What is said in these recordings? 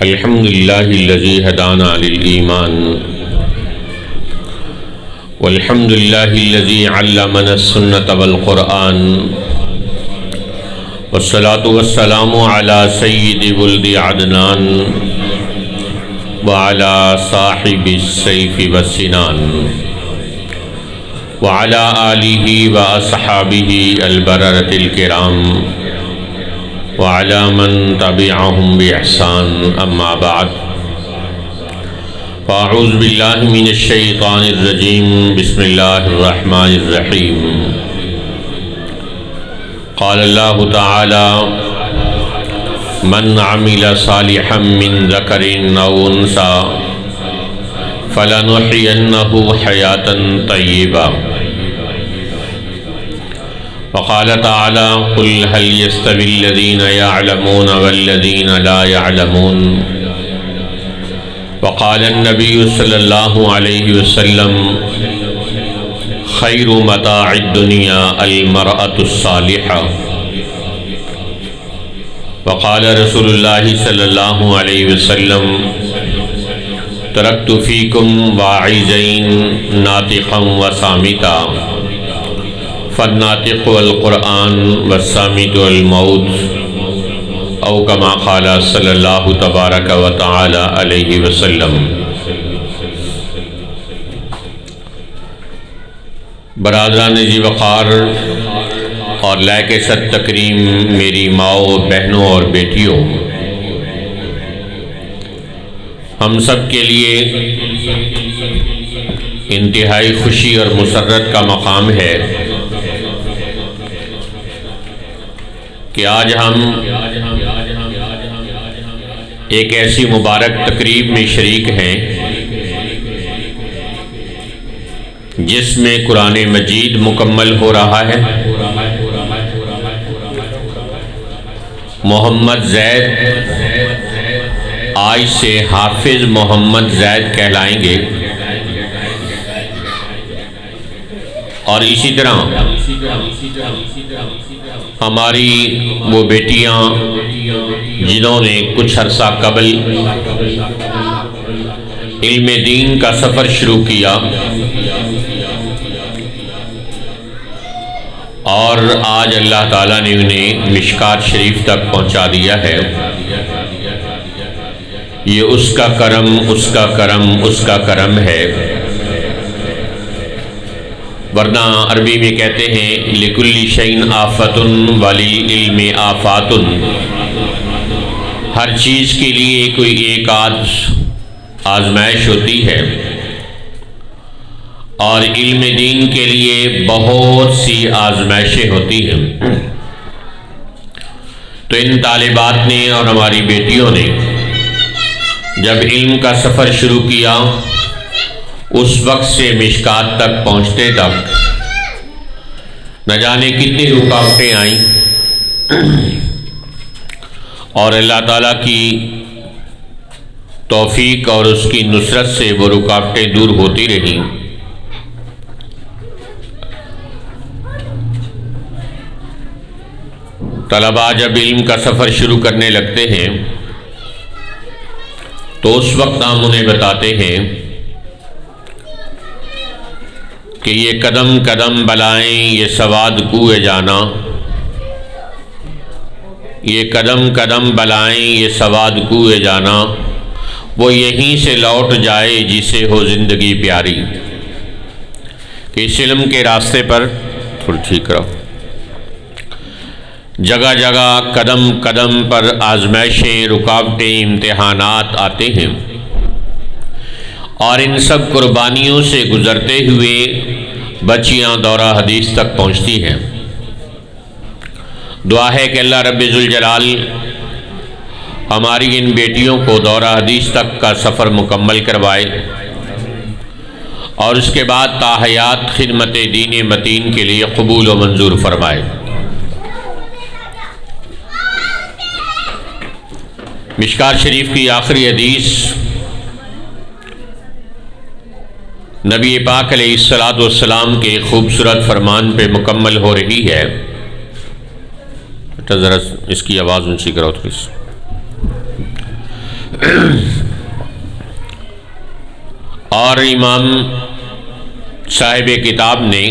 الحمد لله الذي هدانا للإيمان والحمد لله الذي علمنا السنة والقرآن والصلاة والسلام على سيد ولد عدنان وعلى صاحب السيف والسنان وعلى آله وأصحابه البررة الكرام وعلى من تبعهم بإحسان أما بعد فأعوذ بالله من الشيطان الرجيم بسم الله الرحمن الرحيم قال الله تعالى من عمل صالحا من ذكر أو أنثى فلنحيينه حياة طيبة وقال تعالى قل هل يستوي الذين يعلمون والذين لا يعلمون وقال النبي صلى الله عليه وسلم خير متاع الدنيا المرأة الصالحة وقال رسول الله صلى الله عليه وسلم تركت فيكم واعظين ناطقا وصامتا فالناطق والقرآن والصامت والموت او کما قال صلی اللہ تبارک و تعالی علیہ وسلم۔ برادران جی وقار اور لائق ست تکریم میری ماؤں بہنوں اور بیٹیوں، ہم سب کے لیے انتہائی خوشی اور مسرت کا مقام ہے کہ آج ہم ایک ایسی مبارک تقریب میں شریک ہیں جس میں قرآن مجید مکمل ہو رہا ہے۔ محمد زید آج سے حافظ محمد زید کہلائیں گے، اور اسی طرح ہماری وہ بیٹیاں جنہوں نے کچھ عرصہ قبل علم دین کا سفر شروع کیا اور آج اللہ تعالیٰ نے انہیں مشکات شریف تک پہنچا دیا ہے، یہ اس کا کرم، اس کا کرم، اس کا کرم ہے۔ ورنہ عربی میں کہتے ہیں لِكُلِّ شَيْءٍ آفَةٌ وَلِلْعِلْمِ آفَاتٌ، ہر چیز کے لیے کوئی ایک آزمائش ہوتی ہے، اور علم دین کے لیے بہت سی آزمائشیں ہوتی ہیں۔ تو ان طالبات نے اور ہماری بیٹیوں نے جب علم کا سفر شروع کیا، اس وقت سے مشکات تک پہنچتے تک نہ جانے کتنی رکاوٹیں آئیں، اور اللہ تعالیٰ کی توفیق اور اس کی نصرت سے وہ رکاوٹیں دور ہوتی رہیں۔ طلباء جب علم کا سفر شروع کرنے لگتے ہیں تو اس وقت ہم انہیں بتاتے ہیں کہ یہ قدم قدم بلائیں یہ سواد کوئے جانا، یہ قدم قدم بلائیں یہ سواد کوئے جانا، وہ یہیں سے لوٹ جائے جسے ہو زندگی پیاری۔ کہ اس علم کے راستے پر تھوڑا ٹھیک رہو، جگہ جگہ قدم قدم پر آزمائشیں، رکاوٹیں، امتحانات آتے ہیں، اور ان سب قربانیوں سے گزرتے ہوئے بچیاں دورہ حدیث تک پہنچتی ہیں۔ دعا ہے کہ اللہ رب ذوالجلال ہماری ان بیٹیوں کو دورہ حدیث تک کا سفر مکمل کروائے، اور اس کے بعد تاحیات خدمت دین متین کے لیے قبول و منظور فرمائے۔ مشکات شریف کی آخری حدیث نبی پاک علیہ السلام کے خوبصورت فرمان پہ مکمل ہو رہی ہے۔ ذرا اس کی آواز اونچی کرو پلیز۔ اور امام صاحب کتاب نے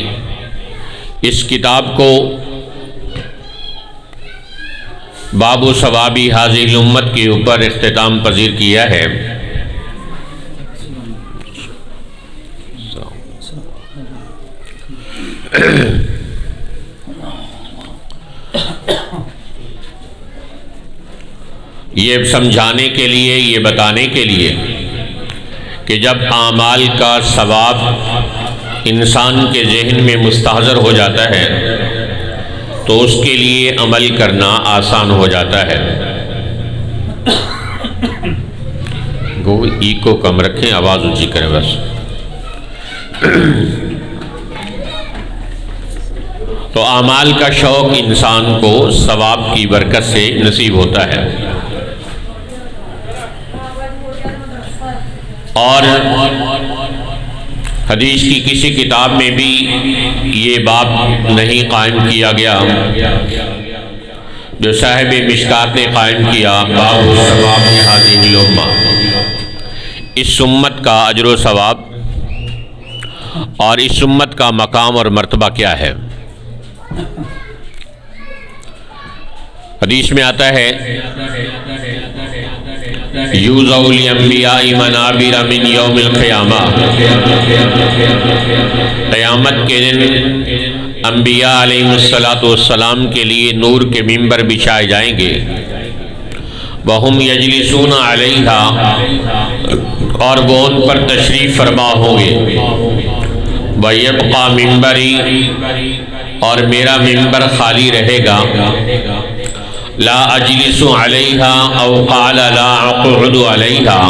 اس کتاب کو باب و ثوابی حاضر الامت کے اوپر اختتام پذیر کیا ہے۔ یہ سمجھانے کے لیے، یہ بتانے کے لیے کہ جب اعمال کا ثواب انسان کے ذہن میں مستحضر ہو جاتا ہے تو اس کے لیے عمل کرنا آسان ہو جاتا ہے۔ گو ای کو کم رکھیں، آواز اونچی کریں بس۔ تو اعمال کا شوق انسان کو ثواب کی برکت سے نصیب ہوتا ہے، اور حدیث کی کسی کتاب میں بھی یہ باب نہیں قائم کیا گیا جو صاحب مشکات نے قائم کیا، باب ثواب هذه الامہ، اس امت کا اجر و ثواب اور اس امت کا مقام اور مرتبہ کیا ہے۔ حدیث میں آتا ہے یوضع للانبیاء منابر من یوم القیامہ، قیامت کے دن انبیاء علیہ السلام کے لیے نور کے ممبر بچھائے جائیں گے، وہم یجلسون علیہا، اور وہ ان پر تشریف فرما ہوں گے، ویبقى ممبری، اور میرا ممبر خالی رہے گا، لا اجلس علیہا او قال لا اقعد علیہا،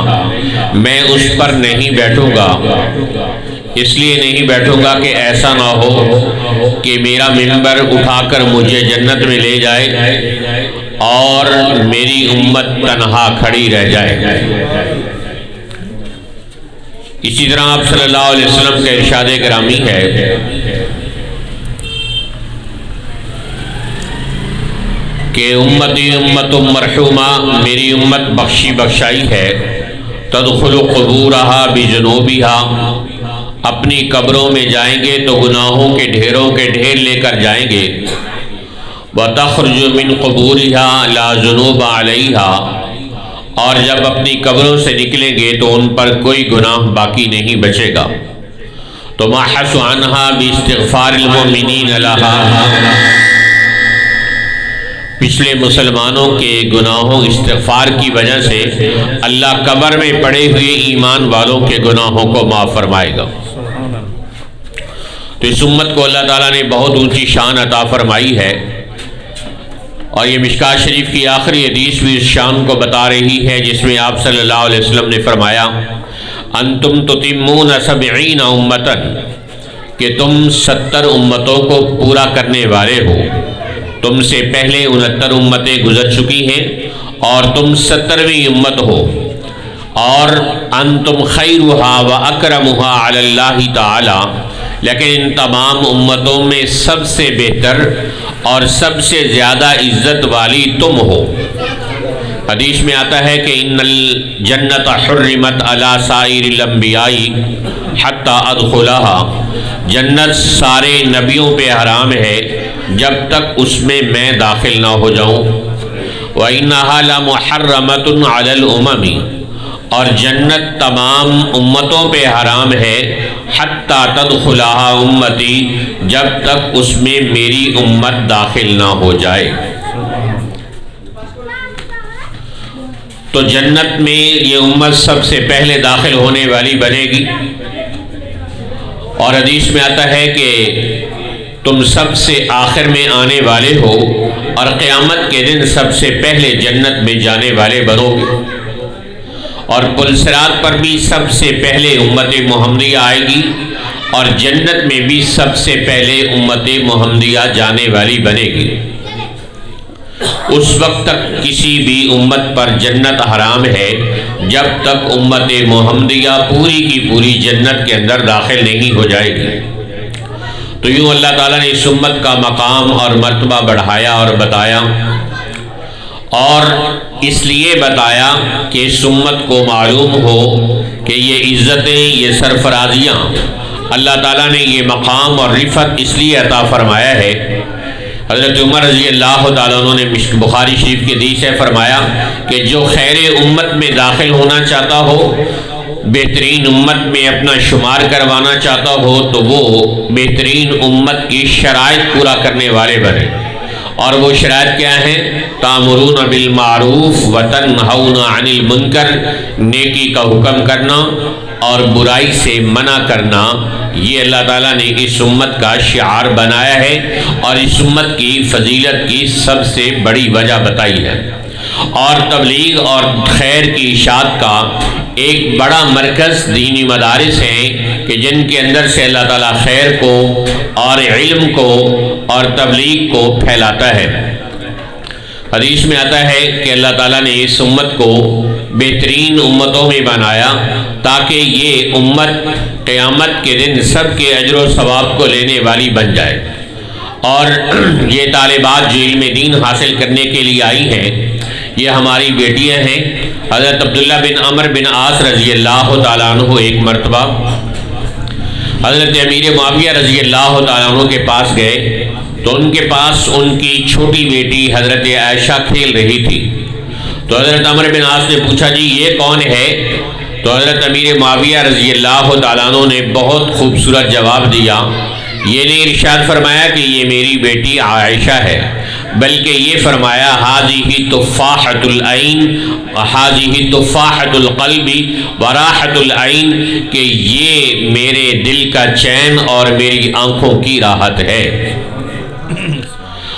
میں اس پر نہیں بیٹھوں گا، اس لیے نہیں بیٹھوں گا کہ ایسا نہ ہو کہ میرا ممبر اٹھا کر مجھے جنت میں لے جائے اور میری امت تنہا کھڑی رہ جائے۔ اسی طرح آپ صلی اللہ علیہ وسلم کا ارشاد گرامی ہے کہ امتی امت مرحومہ، میری امت بخشی بخشائی ہے، تدخل قبورہا بجنوبہا، اپنی قبروں میں جائیں گے تو گناہوں کے ڈھیروں کے ڈھیر لے کر جائیں گے، وتخرج من قبورہا لا ذنوب علیہا، اور جب اپنی قبروں سے نکلیں گے تو ان پر کوئی گناہ باقی نہیں بچے گا، تو محس عنہا باستغفار المؤمنین لہا، پچھلے مسلمانوں کے گناہوں استغفار کی وجہ سے اللہ قبر میں پڑے ہوئے ایمان والوں کے گناہوں کو معاف فرمائے گا۔ تو اس امت کو اللہ تعالیٰ نے بہت اونچی شان عطا فرمائی ہے، اور یہ مشکات شریف کی آخری حدیث بھی اس شان کو بتا رہی ہے، جس میں آپ صلی اللہ علیہ وسلم نے فرمایا انتم تتمون 70 امتا، کہ تم 70 امتوں کو پورا کرنے والے ہو، تم سے پہلے 69 امتیں گزر چکی ہیں اور تم 70ویں امت ہو، اور انتم خیرہا و اکرمہا علی اللہ تعالی، لیکن ان تمام امتوں میں سب سے بہتر اور سب سے زیادہ عزت والی تم ہو۔ حدیث میں آتا ہے کہ ان الجنت حرمت علی سائر الانبیاء حتی ادخلہا، جنت سارے نبیوں پہ حرام ہے جب تک اس میں داخل نہ ہو جاؤں، وَإِنَّهَا لَمُحَرَّمَةٌ عَلَى الْأُمَمِ، اور جنت تمام امتوں پہ حرام ہے حتیٰ تدخلہا امتی، جب تک اس میں میری امت داخل نہ ہو جائے۔ تو جنت میں یہ امت سب سے پہلے داخل ہونے والی بنے گی، اور حدیث میں آتا ہے کہ تم سب سے آخر میں آنے والے ہو اور قیامت کے دن سب سے پہلے جنت میں جانے والے بنو گے، اور پل صراط پر بھی سب سے پہلے امت محمدیہ آئے گی، اور جنت میں بھی سب سے پہلے امت محمدیہ جانے والی بنے گی۔ اس وقت تک کسی بھی امت پر جنت حرام ہے جب تک امت محمدیہ پوری کی پوری جنت کے اندر داخل نہیں ہو جائے گی۔ تو یوں اللہ تعالیٰ نے اس امت کا مقام اور مرتبہ بڑھایا اور بتایا، اور اس لیے بتایا کہ اس امت کو معلوم ہو کہ یہ عزتیں، یہ سرفرازیاں اللہ تعالیٰ نے یہ مقام اور رفعت اس لیے عطا فرمایا ہے۔ حضرت عمر رضی اللہ تعالیٰ عنہ نے بخاری شریف کی حدیث ہے فرمایا کہ جو خیر امت میں داخل ہونا چاہتا ہو، بہترین امت میں اپنا شمار کروانا چاہتا ہو، تو وہ بہترین امت کی شرائط پورا کرنے والے بنے۔ اور وہ شرائط کیا ہیں؟ تَأْمُرُونَ بِالْمَعْرُوفِ وَتَنْهَوْنَ عَنِ الْمُنْكَرِ، نیکی کا حکم کرنا اور برائی سے منع کرنا، یہ اللہ تعالیٰ نے اس امت کا شعار بنایا ہے اور اس امت کی فضیلت کی سب سے بڑی وجہ بتائی ہے۔ اور تبلیغ اور خیر کی اشاعت کا ایک بڑا مرکز دینی مدارس ہیں کہ جن کے اندر سے اللہ تعالیٰ خیر کو اور علم کو اور تبلیغ کو پھیلاتا ہے۔ حدیث میں آتا ہے کہ اللہ تعالیٰ نے اس امت کو بہترین امتوں میں بنایا تاکہ یہ امت قیامت کے دن سب کے اجر و ثواب کو لینے والی بن جائے۔ اور یہ طالبات جو علم دین حاصل کرنے کے لیے آئی ہیں، یہ ہماری بیٹیاں ہیں۔ حضرت عبداللہ بن عمر بن عاص رضی اللہ تعالیٰ عنہ ایک مرتبہ حضرت امیر معاویہ رضی اللہ تعالیٰ عنہ کے پاس گئے تو ان کے پاس ان کی چھوٹی بیٹی حضرت عائشہ کھیل رہی تھی۔ تو حضرت عمر بن عاص نے پوچھا جی یہ کون ہے؟ تو حضرت امیر معاویہ رضی اللہ تعالیٰ عنہ نے بہت خوبصورت جواب دیا، یہ نہیں ارشاد فرمایا کہ یہ میری بیٹی عائشہ ہے، بلکہ یہ فرمایا ھذہ تفاحۃ العین ھذہ تفاحۃ القلب وراحۃ العین، کہ یہ میرے دل کا چین اور میری آنکھوں کی راحت ہے۔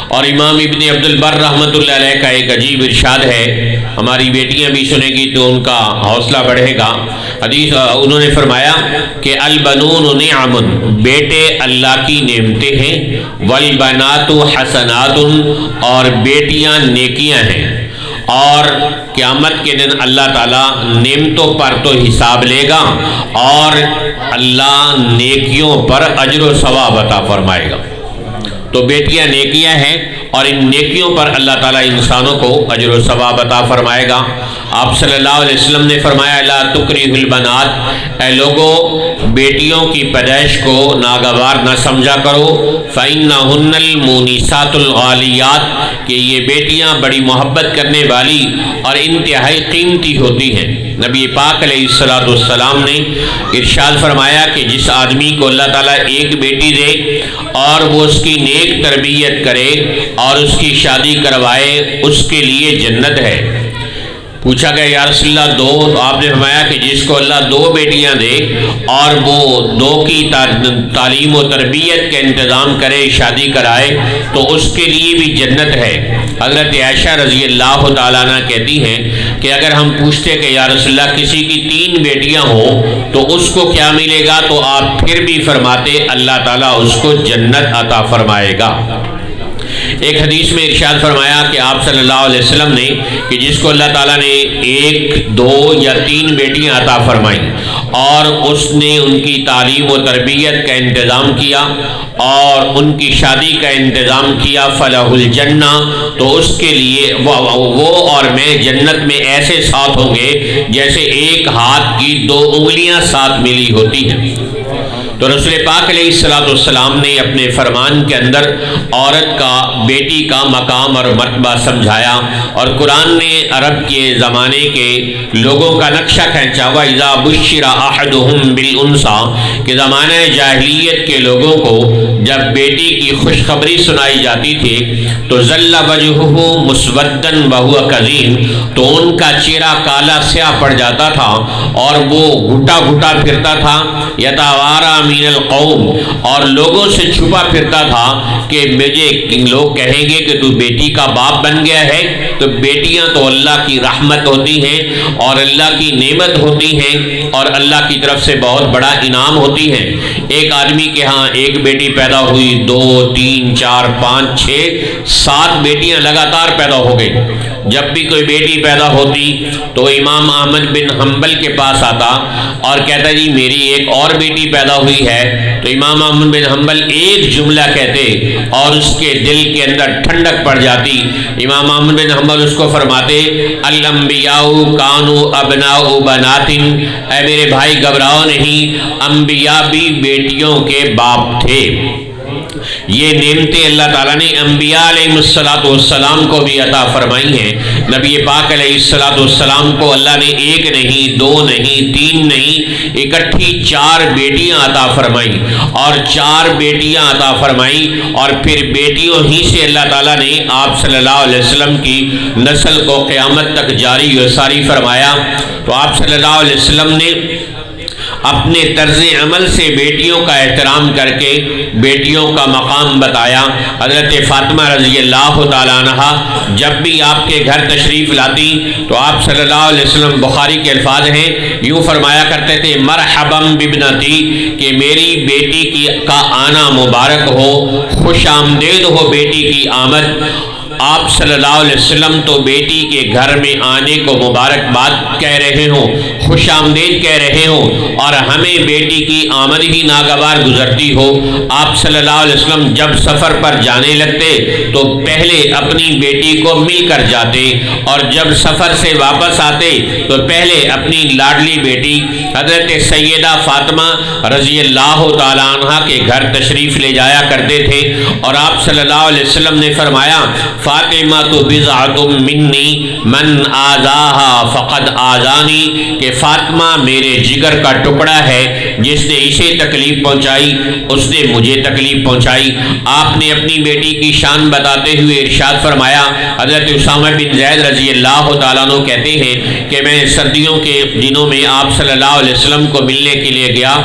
اور امام ابن عبد البر رحمۃ اللہ علیہ کا ایک عجیب ارشاد ہے، ہماری بیٹیاں بھی سنیں گی تو ان کا حوصلہ بڑھے گا۔ حدیث انہوں نے فرمایا کہ البنون نعم، بیٹے اللہ کی نعمتیں ہیں، والبنات حسنات، اور بیٹیاں نیکیاں ہیں۔ اور قیامت کے دن اللہ تعالیٰ نعمتوں پر تو حساب لے گا اور اللہ نیکیوں پر اجر و ثواب عطا فرمائے گا۔ تو بیٹیاں نیکیاں ہیں اور ان نیکیوں پر اللہ تعالیٰ انسانوں کو اجر و ثواب عطا فرمائے گا۔ آپ صلی اللہ علیہ وسلم نے فرمایا لا تکرہوا البنات، اے لوگوں بیٹیوں کی پیدائش کو ناگوار نہ سمجھا کرو، فإنہن المونسات الغالیات، کہ یہ بیٹیاں بڑی محبت کرنے والی اور انتہائی قیمتی ہوتی ہیں۔ نبی پاک علیہ السلام نے ارشاد فرمایا کہ جس آدمی کو اللہ تعالیٰ ایک بیٹی دے اور وہ اس کی نیک تربیت کرے اور اس کی شادی کروائے، اس کے لیے جنت ہے۔ پوچھا گیا یا رسول اللہ دو؟ تو آپ نے فرمایا کہ جس کو اللہ دو بیٹیاں دے اور وہ دو کی تعلیم و تربیت کا انتظام کرے، شادی کرائے، تو اس کے لیے بھی جنت ہے۔ حضرت عائشہ رضی اللہ تعالیٰ عنہ کہتی ہیں کہ اگر ہم پوچھتے کہ یا رسول اللہ کسی کی 3 بیٹیاں ہوں تو اس کو کیا ملے گا، تو آپ پھر بھی فرماتے اللہ تعالیٰ اس کو جنت عطا فرمائے گا۔ ایک حدیث میں ارشاد فرمایا کہ آپ صلی اللہ علیہ وسلم نے کہ جس کو اللہ تعالیٰ نے 1، 2 یا 3 بیٹیاں عطا فرمائیں اور اس نے ان کی تعلیم و تربیت کا انتظام کیا اور ان کی شادی کا انتظام کیا، فلہ الجنہ، تو اس کے لیے وہ اور میں جنت میں ایسے ساتھ ہوں گے جیسے ایک ہاتھ کی 2 انگلیاں ساتھ ملی ہوتی ہیں۔ تو رسول پاک علیہ السلام نے اپنے فرمان کے اندر عورت کا، بیٹی کا مقام اور مرتبہ سمجھایا، اور قرآن نے عرب کے زمانے کے لوگوں کا نقشہ کھینچا، وَإِذَا بُشِّرَ أَحَدُهُمْ بِالْأُنْثَىٰ، کہ زمانہ جاہلیت کے لوگوں کو جب بیٹی کی خوشخبری سنائی جاتی تھی تو ظل وجهه مسودًا وهو كظيم، تو ان کا چہرہ کالا سیاہ پڑ جاتا تھا اور وہ گھٹا گھٹا پھرتا تھا، یتوارا من القوم، اور لوگوں سے چھپا پھرتا تھا کہ مجھے لوگ کہیں گے کہ تو بیٹی کا باپ بن گیا ہے۔ تو بیٹیاں تو اللہ کی رحمت ہوتی ہیں اور اللہ کی نعمت ہوتی ہیں اور اللہ کی طرف سے بہت بڑا انعام ہوتی ہیں۔ ایک آدمی کے ہاں ایک بیٹی پیدا ہوئی، 2، 3، 4، 5، 6، 7 بیٹیاں لگاتار پیدا ہو گئی، جب بھی کوئی بیٹی پیدا ہوتی تو امام احمد بن حنبل کے پاس آتا اور کہتا جی میری ایک اور بیٹی پیدا ہوئی ہے، تو امام احمد بن حنبل ایک جملہ کہتے اور اس کے دل کے اندر ٹھنڈک پڑ جاتی۔ امام احمد بن حنبل اس کو فرماتے الانبیاء کانوا ابناء بنات، اے میرے بھائی گھبراؤ نہیں، انبیاء بھی بیٹیوں کے باپ تھے۔ یہ نعمتیں اللہ تعالیٰ نے انبیاء علیہ السلام کو بھی عطا فرمائی ہیں۔ نبی پاک علیہ السلام کو اللہ نے ایک نہیں، دو نہیں، تین نہیں، اکٹھی 4 بیٹیاں عطا فرمائی، اور 4 بیٹیاں عطا فرمائی، اور پھر بیٹیوں ہی سے اللہ تعالیٰ نے آپ صلی اللہ علیہ وسلم کی نسل کو قیامت تک جاری و ساری فرمایا۔ تو آپ صلی اللہ علیہ وسلم نے اپنے طرز عمل سے بیٹیوں کا احترام کر کے بیٹیوں کا مقام بتایا۔ حضرت فاطمہ رضی اللہ تعالیٰ عنہ جب بھی آپ کے گھر تشریف لاتی تو آپ صلی اللہ علیہ وسلم، بخاری کے الفاظ ہیں، یوں فرمایا کرتے تھے مرحبا بابنتی، کہ میری بیٹی کا آنا مبارک ہو، خوش آمدید ہو بیٹی کی آمد۔ آپ صلی اللہ علیہ وسلم تو بیٹی کے گھر میں آنے کو مبارکباد کہہ رہے ہوں، خوش آمدید کہہ رہے ہوں، اور ہمیں بیٹی کی آمد ہی ناگوار گزرتی ہو۔ آپ صلی اللہ علیہ وسلم جب سفر پر جانے لگتے تو پہلے اپنی بیٹی کو مل کر جاتے، اور جب سفر سے واپس آتے تو پہلے اپنی لاڈلی بیٹی حضرت سیدہ فاطمہ رضی اللہ تعالیٰ عنہ کے گھر تشریف لے جایا کرتے تھے۔ اور آپ صلی اللہ علیہ وسلم نے فرمایا فاطمہ تو بضعۃ منی من آذاہا فقد آذانی، کہ فاطمہ میرے جگر کا ٹکڑا ہے، جس نے اسے تکلیف پہنچائی اس نے مجھے تکلیف پہنچائی۔ آپ نے اپنی بیٹی کی شان بتاتے ہوئے ارشاد فرمایا، حضرت اسامہ بن زید رضی اللہ تعالیٰ عنہ کہتے ہیں کہ میں سردیوں کے دنوں میں آپ صلی اللہ علیہ وسلم کو ملنے کے لیے گیا،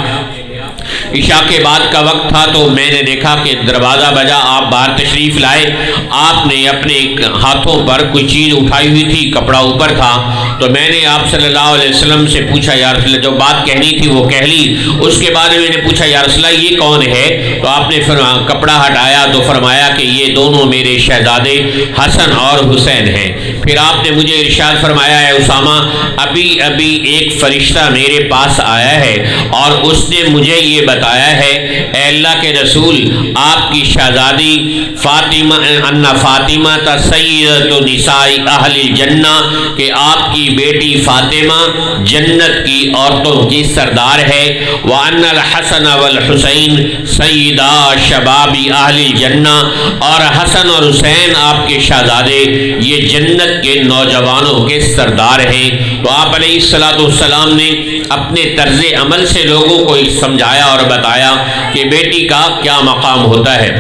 عشاء کے بعد کا وقت تھا، تو میں نے دیکھا کہ دروازہ بجا، آپ باہر تشریف لائے، آپ نے اپنے ہاتھوں پر کوئی چیز اٹھائی ہوئی تھی، کپڑا اوپر تھا، تو میں نے آپ صلی اللہ علیہ وسلم سے پوچھا یا رسول اللہ، جو بات کہنی تھی وہ کہہ لی۔ اس کے بعد میں نے پوچھا یا رسول اللہ یہ کون ہے؟ تو آپ نے کپڑا ہٹایا تو فرمایا کہ یہ دونوں میرے شہزادے حسن اور حسین ہیں۔ پھر آپ نے مجھے ارشاد فرمایا ہے اسامہ، ابھی ابھی ایک فرشتہ میرے پاس آیا ہے اور اس نے مجھے یہ بتایا ہے اے اللہ کے رسول، آپ کی شہزادی فاطمہ ان فاطمہ سیدۃ نساء اہل الجنہ، کہ آپ کی بیٹی فاطمہ جنت کی عورتوں کی سردار ہے، وان الحسن والحسین سیدا شباب اہل الجنہ، اور حسن اور حسین آپ کے شہزادے یہ جنت کے نوجوانوں کے سردار ہیں۔ تو آپ علیہ السلام نے اپنے طرز عمل سے لوگوں کو سمجھایا اور بتایا کہ بیٹی کا کیا مقام ہوتا ہے۔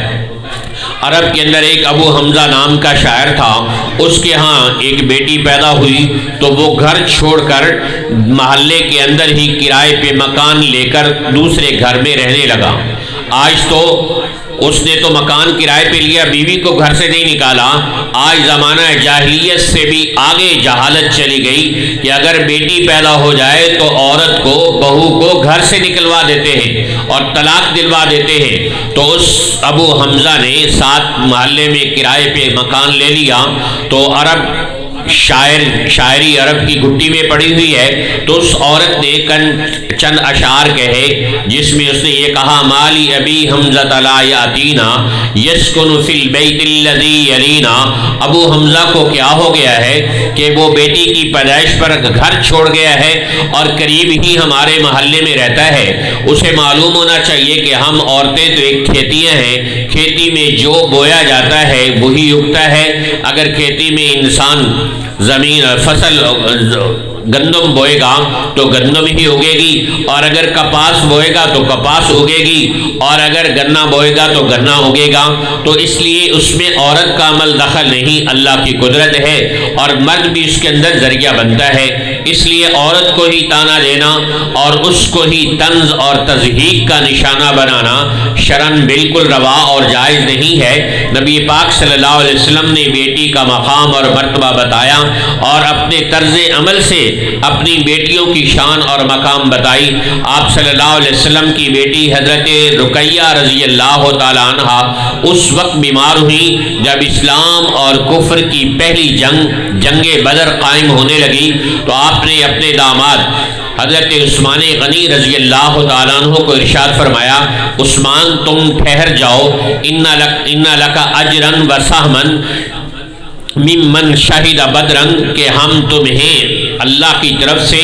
عرب کے اندر ایک ابو حمزہ نام کا شاعر تھا، اس کے ہاں ایک بیٹی پیدا ہوئی تو وہ گھر چھوڑ کر محلے کے اندر ہی کرائے پہ مکان لے کر دوسرے گھر میں رہنے لگا۔ آج تو اس نے تو مکان کرائے پہ لیا، بیوی کو گھر سے نہیں نکالا۔ آج زمانہ جاہلیت سے بھی آگے جہالت چلی گئی کہ اگر بیٹی پیدا ہو جائے تو عورت کو، بہو کو گھر سے نکلوا دیتے ہیں اور طلاق دلوا دیتے ہیں۔ تو اس ابو حمزہ نے 7 محلے میں کرائے پہ مکان لے لیا، تو شاعری عرب کی گھٹی میں پڑی ہوئی ہے، تو اس عورت نے چند اشعار کہے جس میں اس نے یہ کہا مالی ابی حمزہ لا یاتینا یسکن فی البیت الذی یلینا، ابو حمزہ کو کیا ہو گیا ہے کہ وہ بیٹی کی پیدائش پر گھر چھوڑ گیا ہے اور قریب ہی ہمارے محلے میں رہتا ہے۔ اسے معلوم ہونا چاہیے کہ ہم عورتیں تو ایک کھیتیاں ہیں، کھیتی میں جو بویا جاتا ہے وہی اگتا ہے۔ اگر کھیتی میں انسان زمین فصل گندم بوئے گا تو گندم ہی اگے گی، اور اگر کپاس بوئے گا تو کپاس اگے گی، اور اگر گنا بوئے گا تو گنا اگے گا۔ تو اس لیے اس میں عورت کا عمل دخل نہیں، اللہ کی قدرت ہے، اور مرد بھی اس کے اندر ذریعہ بنتا ہے۔ اس لیے عورت کو ہی تانا دینا اور اس کو ہی طنز اور تضحیک کا نشانہ بنانا شرعاً بالکل روا اور جائز نہیں ہے۔ نبی پاک صلی اللہ علیہ وسلم نے بیٹی کا مقام اور مرتبہ بتایا اور اپنے طرز عمل سے اپنی بیٹیوں کی شان اور مقام بتائی۔ آپ صلی اللہ علیہ وسلم کی بیٹی حضرت رقیہ رضی اللہ تعالیٰ عنہ اس وقت بیمار ہوئی جب اسلام اور کفر کی پہلی جنگ بدر قائم ہونے لگی، تو آپ نے اپنے داماد حضرت عثمان غنی رضی اللہ تعالیٰ عنہ کو ارشاد فرمایا، عثمان تم ٹھہر جاؤ، ان لک اجرا و سہما ممن شہد بدرن، کہ ہم تمہیں اللہ کی طرف سے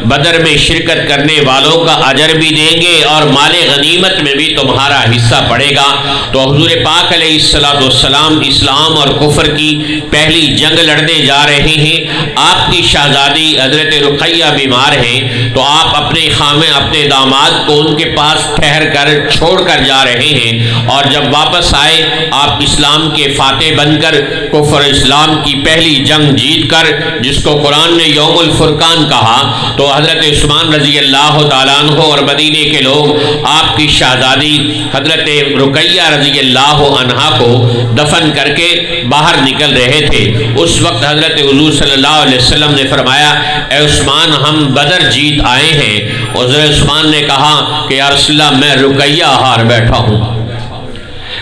بدر میں شرکت کرنے والوں کا اجر بھی دیں گے اور مال غنیمت میں بھی تمہارا حصہ پڑے گا۔ تو حضور پاک علیہ السلام اسلام اور کفر کی پہلی جنگ لڑنے جا رہے ہیں، آپ کی شہزادی حضرت رقیہ بیمار ہیں، تو آپ اپنے داماد کو ان کے پاس ٹھہر کر چھوڑ کر جا رہے ہیں، اور جب واپس آئے آپ اسلام کے فاتح بن کر کفر اسلام کی پہلی جنگ جیت کر، جس کو قرآن نے یوم الفرقان کہا، تو حضرت عثمان رضی اللہ تعالیٰ عنہ اور مدینے کے لوگ آپ کی شہزادی حضرت رقیہ رضی اللہ عنہا کو دفن کر کے باہر نکل رہے تھے۔ اس وقت حضرت حضور صلی اللہ علیہ وسلم نے فرمایا، اے عثمان ہم بدر جیت آئے ہیں۔ حضرت عثمان نے کہا کہ یا رسول اللہ میں رقیہ ہار بیٹھا ہوں،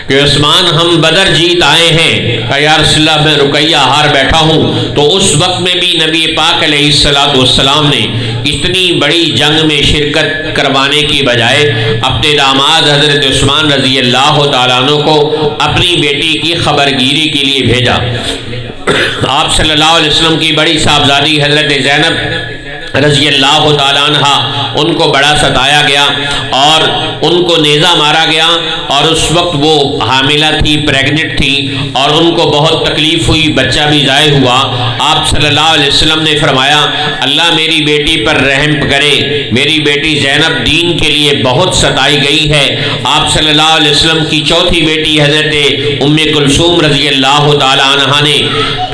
کہ عثمان ہم بدر جیت آئے ہیں، کہ یا رسول اللہ میں رقیہ ہار بیٹھا ہوں۔ تو اس وقت میں بھی نبی پاک علیہ السلام نے اتنی بڑی جنگ میں شرکت کروانے کی بجائے اپنے داماد حضرت عثمان رضی اللہ تعالیٰ عنہ کو اپنی بیٹی کی خبرگیری کے لیے بھیجا۔ آپ صلی اللہ علیہ وسلم کی بڑی صاحبزادی حضرت زینب رضی اللہ تعالیٰ عنہ ان کو بڑا ستایا گیا اور ان کو نیزہ مارا گیا، اور اس وقت وہ حاملہ تھی، پریگننٹ تھی، اور ان کو بہت تکلیف ہوئی، بچہ بھی ضائع ہوا۔ آپ صلی اللہ علیہ وسلم نے فرمایا، اللہ میری بیٹی پر رحم کرے، میری بیٹی زینب دین کے لیے بہت ستائی گئی ہے۔ آپ صلی اللہ علیہ وسلم کی چوتھی بیٹی حضرت ام کلثوم رضی اللہ تعالیٰ عنہ نے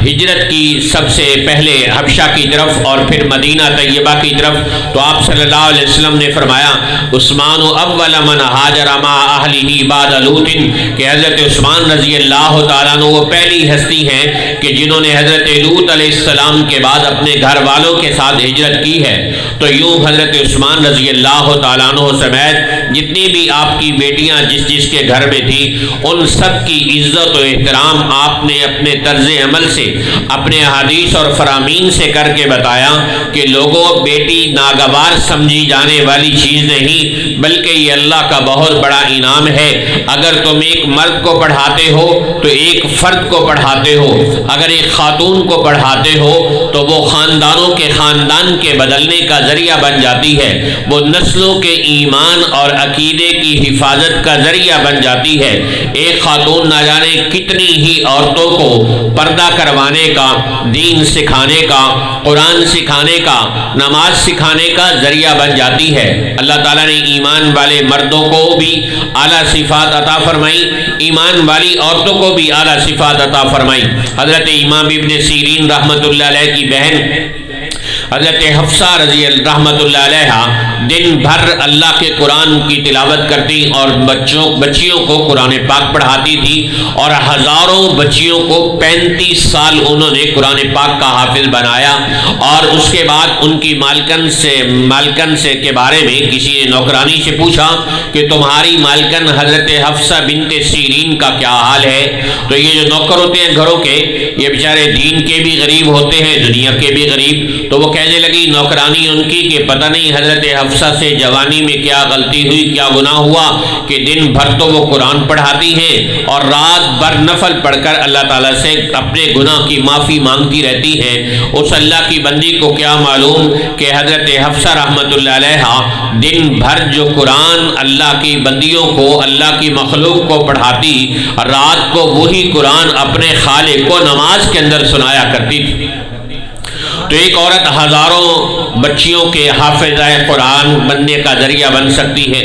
ہجرت کی سب سے پہلے حبشہ کی طرف اور پھر مدینہ طیبہ کی طرف، تو آپ صلی اللہ علیہ وسلم نے فرمایا، عثمان اول من ہاجر مع اہلہ بعد لوط، کہ حضرت عثمان رضی اللہ تعالیٰ عنہ وہ پہلی ہستی ہیں کہ جنہوں نے حضرت لوط علیہ السلام کے بعد اپنے گھر والوں کے ساتھ ہجرت کی ہے۔ تو یوں حضرت عثمان رضی اللہ تعالیٰ عنہ سمیت جتنی بھی آپ کی بیٹیاں جس کے گھر میں تھی، ان سب کی عزت و احترام آپ نے اپنے طرز عمل سے، اپنے احادیث اور فرامین سے کر کے بتایا کہ لوگوں بیٹی ناگوار سمجھی جانے والی چیز نہیں، بلکہ یہ اللہ کا بہت بڑا انعام ہے۔ اگر تم ایک مرد کو پڑھاتے ہو تو ایک فرد کو پڑھاتے ہو، اگر ایک خاتون کو پڑھاتے ہو تو وہ خاندانوں کے خاندان کے بدلنے کا ذریعہ بن جاتی ہے، وہ نسلوں کے ایمان اور عقیدے کی حفاظت کا ذریعہ بن جاتی ہے۔ ایک خاتون نہ جانے کتنی ہی عورتوں کو پردہ کروانے کا، دین سکھانے کا، قرآن سکھانے کا، نماز سکھانے کا ذریعہ بن جاتی ہے۔ اللہ تعالیٰ نے ایمان والے مردوں کو بھی اعلیٰ صفات عطا فرمائی، ایمان والی عورتوں کو بھی اعلیٰ صفات عطا فرمائی۔ حضرت امام ابن سیرین رحمۃ اللہ علیہ کی بہن حضرت حفصہ رضی اللہ رحمۃ اللہ علیہ دن بھر اللہ کے قرآن کی تلاوت کرتی اور بچیوں کو قرآن پاک پڑھاتی تھی، اور ہزاروں بچیوں کو 35 سال انہوں نے قرآن پاک کا حافظ بنایا۔ اور اس کے بعد ان کی مالکن سے کے بارے میں کسی نے نوکرانی سے پوچھا کہ تمہاری مالکن حضرت حفصہ بنت سیرین کا کیا حال ہے؟ تو یہ جو نوکر ہوتے ہیں گھروں کے، یہ بیچارے دین کے بھی غریب ہوتے ہیں، دنیا کے بھی غریب، تو وہ کہنے لگی نوکرانی ان کی کہ پتہ نہیں حضرت حفصہ سے جوانی میں کیا غلطی ہوئی، کیا گناہ ہوا کہ دن بھر تو وہ قرآن پڑھاتی ہیں اور رات بھر نفل پڑھ کر اللہ تعالیٰ سے اپنے گناہ کی معافی مانگتی رہتی ہیں۔ اس اللہ کی بندی کو کیا معلوم کہ حضرت حفصہ رحمۃ اللہ علیہ دن بھر جو قرآن اللہ کی بندیوں کو، اللہ کی مخلوق کو پڑھاتی، رات کو وہی قرآن اپنے خالق کو نماز کے اندر سنایا کرتی تھی۔ تو ایک عورت ہزاروں بچیوں کے حافظہ قرآن بننے کا ذریعہ بن سکتی ہے،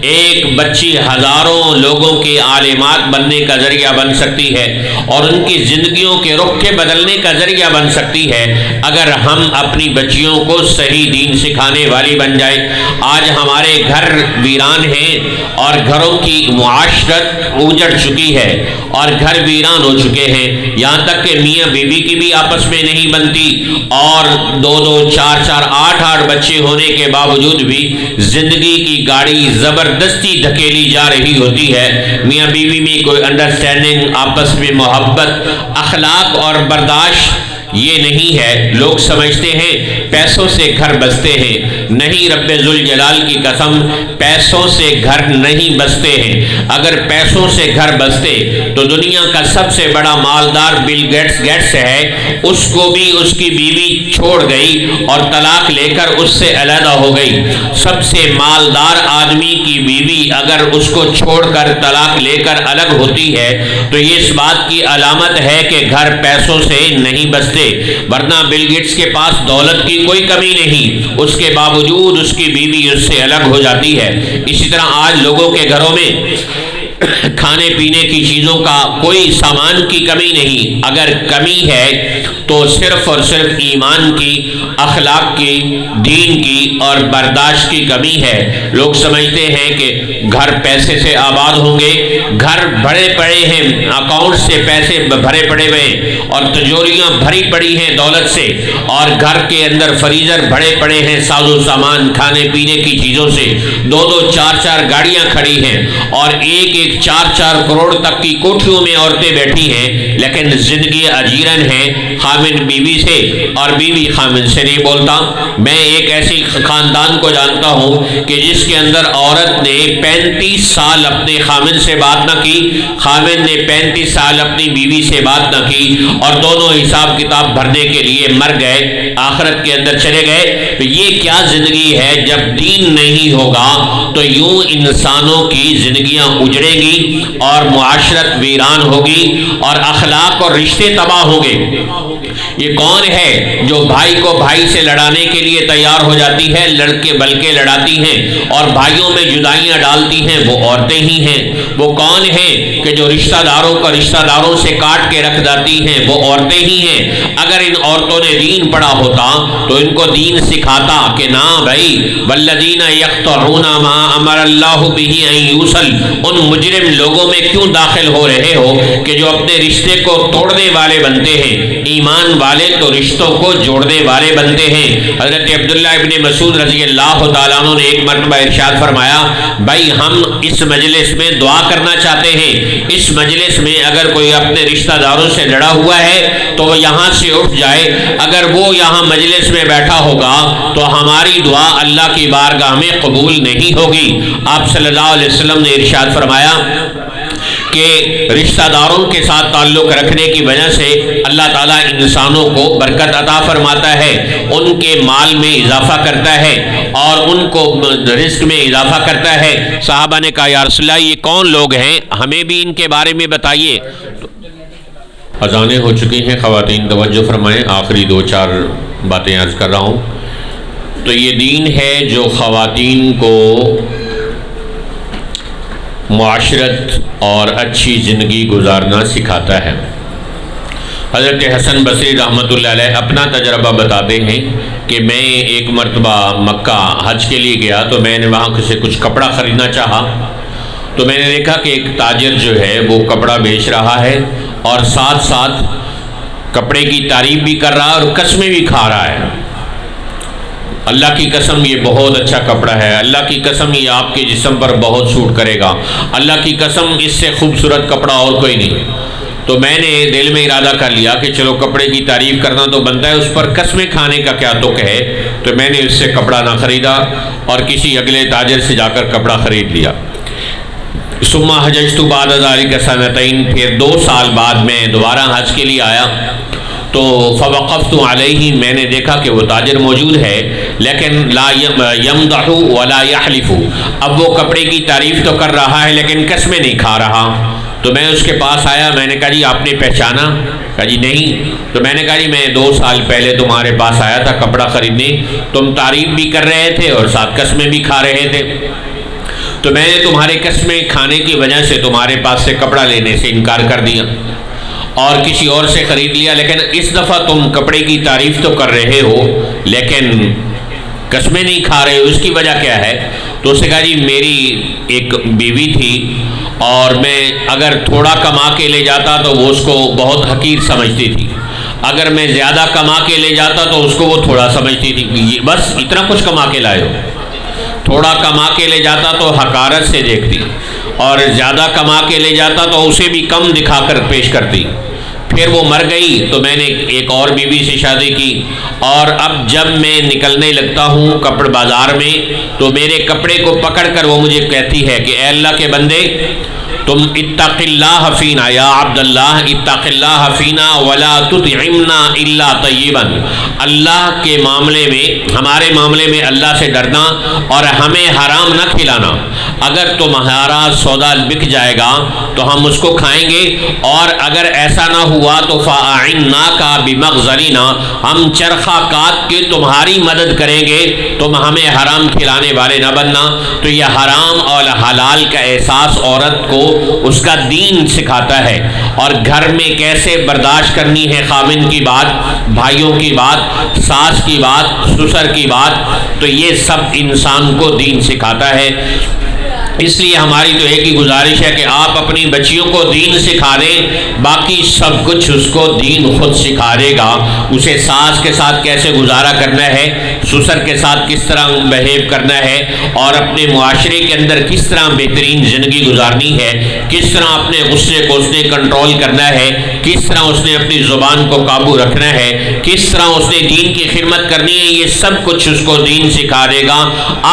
ایک بچی ہزاروں لوگوں کے عالمات بننے کا ذریعہ بن سکتی ہے، اور ان کی زندگیوں کے رخ کے بدلنے کا ذریعہ بن سکتی ہے اگر ہم اپنی بچیوں کو صحیح دین سکھانے والی بن جائے۔ آج ہمارے گھر ویران ہیں اور گھروں کی معاشرت اجڑ چکی ہے اور گھر ویران ہو چکے ہیں، یہاں تک کہ میاں بیوی کی بھی آپس میں نہیں بنتی، اور 2 4 8 بچے ہونے کے باوجود بھی زندگی کی گاڑی زبردستی دھکیلی جا رہی ہوتی ہے۔ میاں بیوی میں کوئی انڈرسٹینڈنگ، آپس میں محبت، اخلاق اور برداشت یہ نہیں ہے۔ لوگ سمجھتے ہیں پیسوں سے گھر بستے ہیں، نہیں، رب ذوالجلال کی قسم، پیسوں سے گھر نہیں بستے ہیں۔ اگر پیسوں سے گھر بستے تو دنیا کا سب سے بڑا مالدار بل گیٹس ہے، اس کو بھی اس کی بیوی چھوڑ گئی اور طلاق لے کر اس سے علیحدہ ہو گئی۔ سب سے مالدار آدمی کی بیوی اگر اس کو چھوڑ کر طلاق لے کر الگ ہوتی ہے تو یہ اس بات کی علامت ہے کہ گھر پیسوں سے نہیں بستے، ورنہ بل گیٹس کے پاس دولت کی کوئی کمی نہیں، اس کے باوجود اس کی بیوی اس سے الگ ہو جاتی ہے۔ اسی طرح آج لوگوں کے گھروں میں کھانے پینے کی چیزوں کا کوئی سامان کی کمی نہیں، اگر کمی ہے تو صرف اور صرف ایمان کی، اخلاق کی، دین کی اور برداشت کی کمی ہے۔ لوگ سمجھتے ہیں کہ گھر پیسے سے آباد ہوں گے، گھر بھرے پڑے ہیں، اکاؤنٹ سے پیسے بھرے پڑے ہوئے ہیں اور تجوریاں بھری پڑی ہیں دولت سے، اور گھر کے اندر فریزر بھرے پڑے ہیں ساز و سامان کھانے پینے کی چیزوں سے، 2 4 گاڑیاں کھڑی ہیں اور ایک 4 کروڑ تک کی کوٹھیوں میں عورتیں بیٹھی ہیں، لیکن زندگی اجیرن ہے، خامن بیوی سے اور بیوی خامن سے نہیں بولتا۔ میں ایک ایسی خاندان کو جانتا ہوں کہ جس کے اندر عورت نے 35 سال اپنے خامن سے بات نہ کی، خامن نے 35 سال اپنی بیوی سے بات نہ کی، اور دونوں حساب کتاب بھرنے کے لیے مر گئے، آخرت کے اندر چلے گئے۔ تو یہ کیا زندگی ہے؟ جب دین نہیں ہوگا تو یوں انسانوں کی زندگیاں اجڑیں گی اور معاشرت ویران ہوگی اور اخلاق اور رشتے تباہ ہوں گے۔ یہ کون ہے جو بھائی کو بھائی سے لڑانے کے لیے تیار ہو جاتی ہے؟ لڑکے بلکہ لڑاتی ہیں اور بھائیوں میں جدائیاں ڈالتی ہیں، وہ عورتیں ہی ہیں۔ وہ کون ہیں کہ جو رشتہ داروں کو رشتہ داروں سے کاٹ کے رکھ جاتی ہیں؟ وہ عورتیں ہی ہیں۔ اگر ان عورتوں نے دین پڑھا ہوتا تو ان کو دین سکھاتا کہ نا بھائی، والذین یقطعون ما امر اللہ بہ ان یوصل، ان مجرم لوگوں میں کیوں داخل ہو رہے ہو کہ جو اپنے رشتے کو توڑنے والے بنتے ہیں؟ ایمان والے تو رشتوں کو جوڑنے والے بنتے ہیں۔ حضرت عبداللہ ابن مسعود رضی اللہ تعالیٰ عنہ نے ایک مرتبہ ارشاد فرمایا، بھائی ہم اس مجلس میں دعا کرنا چاہتے ہیں، اس مجلس میں اگر کوئی اپنے رشتہ داروں سے لڑا ہوا ہے تو وہ یہاں سے اٹھ جائے، اگر وہ یہاں مجلس میں بیٹھا ہوگا تو ہماری دعا اللہ کی بارگاہ میں قبول نہیں ہوگی۔ آپ صلی اللہ علیہ وسلم نے ارشاد فرمایا کہ رشتہ داروں کے ساتھ تعلق رکھنے کی وجہ سے اللہ تعالیٰ انسانوں کو برکت عطا فرماتا ہے، ان کے مال میں اضافہ کرتا ہے اور ان کو رزق میں اضافہ کرتا ہے۔ صحابہ نے کہا یا رسول اللہ یہ کون لوگ ہیں، ہمیں بھی ان کے بارے میں بتائیے۔ اذانیں ہو چکی ہیں، خواتین توجہ فرمائیں، آخری 2 4 باتیں عرض کر رہا ہوں۔ تو یہ دین ہے جو خواتین کو معاشرت اور اچھی زندگی گزارنا سکھاتا ہے۔ حضرت حسن بصری رحمۃ اللہ علیہ اپنا تجربہ بتاتے ہیں کہ میں ایک مرتبہ مکہ حج کے لیے گیا تو میں نے وہاں سے کچھ کپڑا خریدنا چاہا، تو میں نے دیکھا کہ ایک تاجر جو ہے وہ کپڑا بیچ رہا ہے اور ساتھ ساتھ کپڑے کی تعریف بھی کر رہا ہے اور قسمیں بھی کھا رہا ہے۔ اللہ کی قسم یہ بہت اچھا کپڑا ہے، اللہ کی قسم یہ آپ کے جسم پر بہت سوٹ کرے گا، اللہ کی قسم اس سے خوبصورت کپڑا اور کوئی نہیں۔ تو میں نے دل میں ارادہ کر لیا کہ چلو کپڑے کی تعریف کرنا تو بنتا ہے، اس پر قسمیں کھانے کا کیا تک ہے، تو میں نے اس سے کپڑا نہ خریدا اور کسی اگلے تاجر سے جا کر کپڑا خرید لیا۔ ثم حججت بعد ذلك سنتين، پھر 2 سال بعد میں دوبارہ حج کے لیے آیا تو فوقفت علیہ، میں نے دیکھا کہ وہ تاجر موجود ہے لیکن لا یمدح ولا یحلف، اب وہ کپڑے کی تعریف تو کر رہا ہے لیکن قسمیں نہیں کھا رہا۔ تو میں اس کے پاس آیا، میں نے کہا جی آپ نے پہچانا؟ کہا جی نہیں۔ تو میں نے کہا جی میں 2 سال پہلے تمہارے پاس آیا تھا کپڑا خریدنے، تم تعریف بھی کر رہے تھے اور ساتھ قسمیں بھی کھا رہے تھے، تو میں نے تمہارے قسمیں کھانے کی وجہ سے تمہارے پاس سے کپڑا لینے سے انکار کر دیا اور کسی اور سے خرید لیا، لیکن اس دفعہ تم کپڑے کی تعریف تو کر رہے ہو لیکن قسمیں نہیں کھا رہے ہو، اس کی وجہ کیا ہے؟ تو اس نے کہا جی میری ایک بیوی تھی اور میں اگر تھوڑا کما کے لے جاتا تو وہ اس کو بہت حقیر سمجھتی تھی، اگر میں زیادہ کما کے لے جاتا تو اس کو وہ تھوڑا سمجھتی تھی، بس اتنا کچھ کما کے لائے ہو، تھوڑا کما کے لے جاتا تو حقارت سے دیکھتی اور زیادہ کما کے لے جاتا تو اسے بھی کم دکھا کر پیش کرتی۔ پھر وہ مر گئی تو میں نے ایک اور بیوی سے شادی کی، اور اب جب میں نکلنے لگتا ہوں کپڑ بازار میں تو میرے کپڑے کو پکڑ کر وہ مجھے کہتی ہے کہ اے اللہ کے بندے تم اتق اللہ فینا یا عبداللہ، اتق اللہ فینا ولا تطعمنا الا طیبا، اللہ کے معاملے میں، ہمارے معاملے میں اللہ سے ڈرنا اور ہمیں حرام نہ کھلانا، اگر تمہارا سودا بک جائے گا تو ہم اس کو کھائیں گے، اور اگر ایسا نہ ہوا تو فاعناک بمغزرنا، ہم چرخہ کاٹ کے تمہاری مدد کریں گے، تم ہمیں حرام کھلانے والے نہ بننا۔ تو یہ حرام اور حلال کا احساس عورت کو اس کا دین سکھاتا ہے، اور گھر میں کیسے برداشت کرنی ہے خاوند کی بات، بھائیوں کی بات، ساس کی بات، سسر کی بات، تو یہ سب انسان کو دین سکھاتا ہے۔ اس لیے ہماری تو ایک ہی گزارش ہے کہ آپ اپنی بچیوں کو دین سکھا دیں، باقی سب کچھ اس کو دین خود سکھا دے گا، اسے ساس کے ساتھ کیسے گزارا کرنا ہے، سسر کے ساتھ کس طرح بہیو کرنا ہے، اور اپنے معاشرے کے اندر کس طرح بہترین زندگی گزارنی ہے، کس طرح اپنے غصے کو اس نے کنٹرول کرنا ہے، کس طرح اس نے اپنی زبان کو قابو رکھنا ہے، کس طرح اس نے دین کی خدمت کرنی ہے، یہ سب کچھ اس کو دین سکھا دے گا۔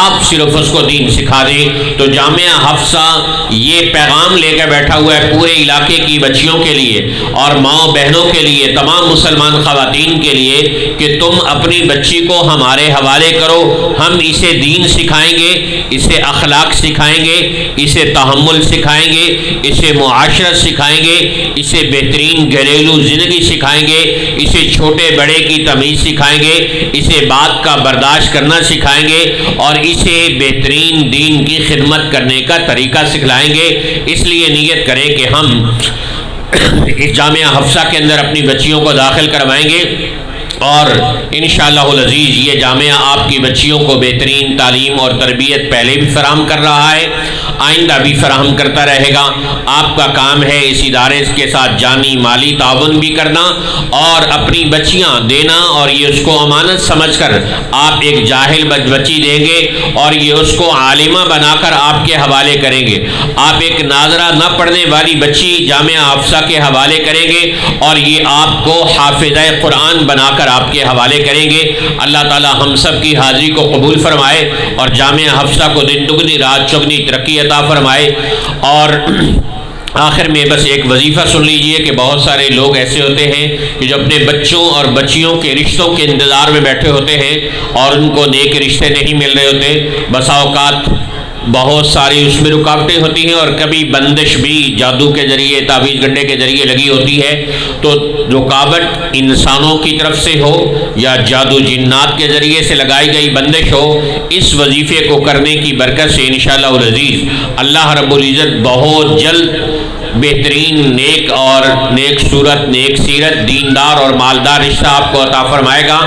آپ صرف اس کو دین سکھا دیں تو جامعہ حفصہ یہ پیغام لے کے بیٹھا ہوا ہے پورے علاقے کی بچیوں کے لیے اور ماؤں بہنوں کے لیے، تمام مسلمان خواتین کے لیے، کہ تم اپنی بچی کو ہمارے حوالے کرو، ہم اسے دین سکھائیں گے، اسے اخلاق سکھائیں گے، اسے تحمل سکھائیں گے، اسے معاشرت سکھائیں گے، اسے بہترین گھریلو زندگی سکھائیں گے، اسے چھوٹے بڑے کی تمیز سکھائیں گے، اسے بات کا برداشت کرنا سکھائیں گے، اور اسے بہترین دین کی خدمت کرنے کا طریقہ سکھلائیں گے۔ اس لیے نیت کریں کہ ہم اس جامعہ حفصہ کے اندر اپنی بچیوں کو داخل کروائیں گے، اور انشاءاللہ العزیز یہ جامعہ آپ کی بچیوں کو بہترین تعلیم اور تربیت پہلے بھی فراہم کر رہا ہے، آئندہ بھی فراہم کرتا رہے گا۔ آپ کا کام ہے اس ادارے کے ساتھ جانی مالی تعاون بھی کرنا اور اپنی بچیاں دینا، اور یہ اس کو امانت سمجھ کر آپ ایک جاہل بچی دیں گے اور یہ اس کو عالمہ بنا کر آپ کے حوالے کریں گے، آپ ایک ناظرہ نہ پڑھنے والی بچی جامعہ حفصہ کے حوالے کریں گے اور یہ آپ کو حافظہ قرآن بنا کر آپ کے حوالے کریں گے۔ اللہ تعالی ہم سب کی حاضری کو قبول فرمائے اور جامعہ حفصہ کو دن دگنی رات چگنی ترقی عطا فرمائے۔ اور آخر میں بس ایک وظیفہ سن لیجئے کہ بہت سارے لوگ ایسے ہوتے ہیں کہ جو اپنے بچوں اور بچیوں کے رشتوں کے انتظار میں بیٹھے ہوتے ہیں اور ان کو نیک رشتے نہیں مل رہے ہوتے، بسا اوقات بہت ساری اس میں رکاوٹیں ہوتی ہیں اور کبھی بندش بھی جادو کے ذریعے، تعویذ گنڈے کے ذریعے لگی ہوتی ہے، تو رکاوٹ انسانوں کی طرف سے ہو یا جادو جنات کے ذریعے سے لگائی گئی بندش ہو، اس وظیفے کو کرنے کی برکت سے انشاءاللہ العزیز اللہ رب العزت بہت جلد بہترین نیک اور نیک صورت، نیک سیرت، دیندار اور مالدار رشتہ آپ کو عطا فرمائے گا۔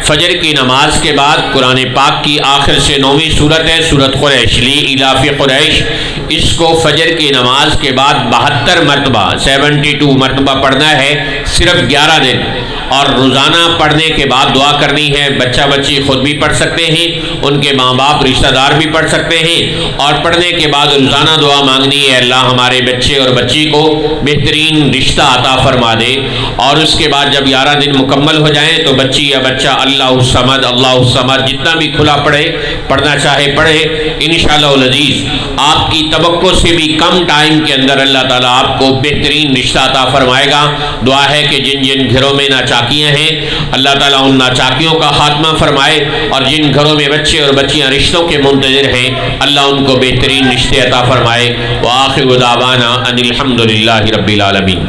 فجر کی نماز کے بعد قرآن پاک کی آخر سے 9ویں سورت ہے سورت قریش، لی الاف قریش، اس کو فجر کی نماز کے بعد 72 مرتبہ 72 مرتبہ پڑھنا ہے، صرف 11 دن، اور روزانہ پڑھنے کے بعد دعا کرنی ہے۔ بچہ بچی خود بھی پڑھ سکتے ہیں، ان کے ماں باپ رشتہ دار بھی پڑھ سکتے ہیں، اور پڑھنے کے بعد روزانہ دعا مانگنی ہے، اللہ ہمارے بچے اور بچی کو بہترین رشتہ عطا فرما دے۔ اور اس کے بعد جب 11 دن مکمل ہو جائیں تو بچی یا بچہ اللہ الصمد جتنا بھی کھلا پڑھے، پڑھنا چاہے پڑھے، انشاءاللہ العزیز آپ کی توقع سے بھی کم ٹائم کے اندر اللہ تعالیٰ آپ کو بہترین رشتہ عطا فرمائے گا۔ دعا ہے کہ جن جن گھروں میں ناچاک ناچاکیاں ہیں، اللہ تعالیٰ ان ناچاکیوں کا خاتمہ فرمائے، اور جن گھروں میں بچے اور بچیاں رشتوں کے منتظر ہیں اللہ ان کو بہترین رشتے عطا فرمائے۔ وآخر دعوانا ان الحمد للہ رب العالمین۔